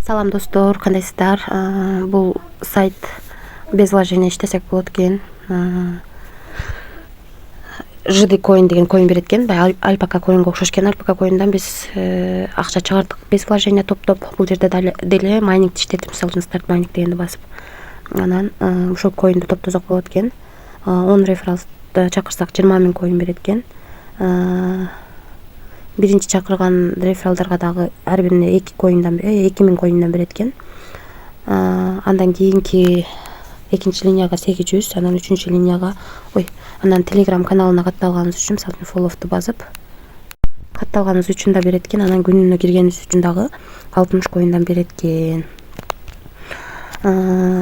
Салам достор, кандайсыздар? Бул сайт без вложения иштесек болот экен. ЖД коин деген коин берет экен. Баягы альпака коинго окшош экен. Альпака коиндан биз акча чыгардык без вложения топтоп. Бул жерде деле майнинг иштетип, мисалы үчүн старт майнинг дегенди басып, анан ошол коинди топтосок болот экен. 10 реферал чакырсак 20 000 коин берет экен. Биринчи чакырган рефералдарга дагы ар бирине 2000 коиндан берет экен. Андан кийинки экинчи линияга 800, анан үчүнчү линияга анан Telegram каналына катталганыңыз үчүн, мисалы үчүн фолловду басып катталганыңыз үчүн да берет экен. Анан күнүнө киргениңиз үчүн дагы 60 коиндан берет экен.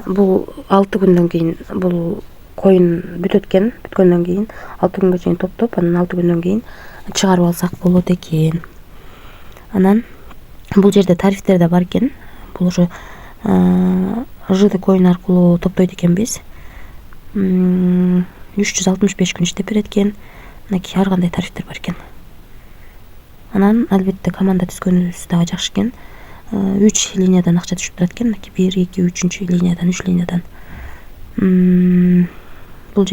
Бул 6 күндөн кийин бул коин бүтөт экен. Бүткөндөн кийин 6 күнгө чейин топтоп, анан 6 күндөн кийин чыгарып алсак болот экен. Анан бул жерде тарифтер да бар экен. Бул ошо ЖД коин аркылуу топтойт экенбиз. 365 күн иштеп берет экен. Мынакей ар кандай тарифтер бар экен. Анан албетте команда түзгөнүбүз дагы жакшы экен. 3 линиядан акча түшүп турат экен. 1, 2, 3 линиядан, 3 линиядан. Бул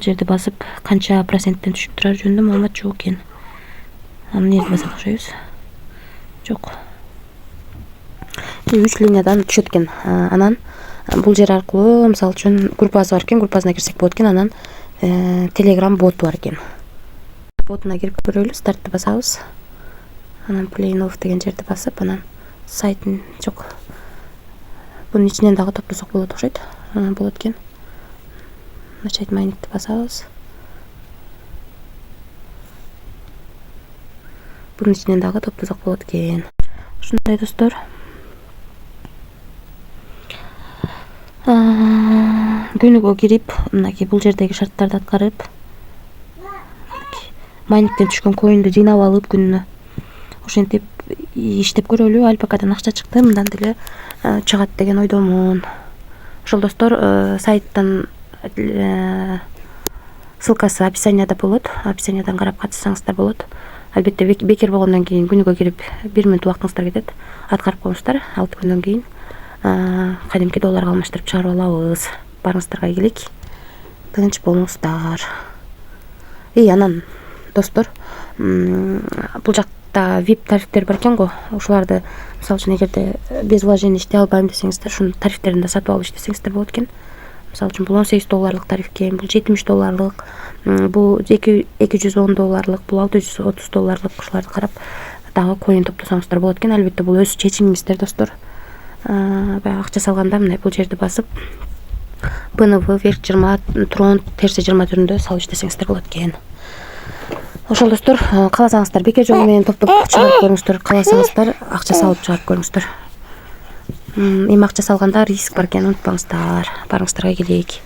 жерде басып канча проценттен түшүп турар жөнүндө маалымат жок экен. Эмнеге басат окшойбуз? Жок. 3 линиядан түшөт экен. Анан бул жер аркылуу, мисалы үчүн, группасы бар экен. Группасына кирсек болот экен. Анан Telegram боту бар экен. Ботуна кирип көрөлү. Стартты басабыз. Анан play off деген жерди басып, анан сайттын жок. Бунун ичинен дагы топтосок болот окшойт. Болот экен. Начать майнингти басабыз. Бунун ичинен дагы топтосок болот экен. Ушундай достор. Күнүгө кирип, мынакей бул жердеги шарттарды аткарып, майнингтен түшкөн коинди жыйнап алып күнүнө ошентип иштеп көрөлү. Альпакадан акча чыкты, мындан деле чыгат деген ойдомун. Ошол достор, сайттын ссылкасы описанияда болот. Описаниядан карап катышсаңыздар болот. Албетте бекер болгондон кийин күнүгө кирип 1 мүнөт убактыңыздар кетет. Аткарып коюңуздар. 6 күндөн кийин кадимки долларга алмаштырып чыгарып алабыз. Барыңыздарга ийгилик. Тынч болуңуздар. Анан достор, бул жакта VIP тарифтер бар экен го. Ошоларды, мисалы үчүн, эгерде без вложения иштей албайм десеңиздер, ушунун тарифтерин да сатып алып иштесеңиздер болот экен. Мисалы үчүн, бул 18 долларлык тариф экен, бул 70 долларлык, бул 210 долларлык, бул 630 долларлык. Ушуларды карап дагы коин топтосоңуздар болот экен. Албетте бул өз чечимиңиздер достор. Баягы акча салганда мына бул жерди басып ПНВ верх 20, трон терси 20 түрүндө салып иштесеңиздер болот экен. Ошол достор, кааласаңыздар бекер жолу менен топтоп чыгарып көрүңүздөр, кааласаңыздар акча салып чыгарып көрүңүздөр. Эми акча салганда риск бар экен, унутпаңыздар. Барыңыздарга ийгилик.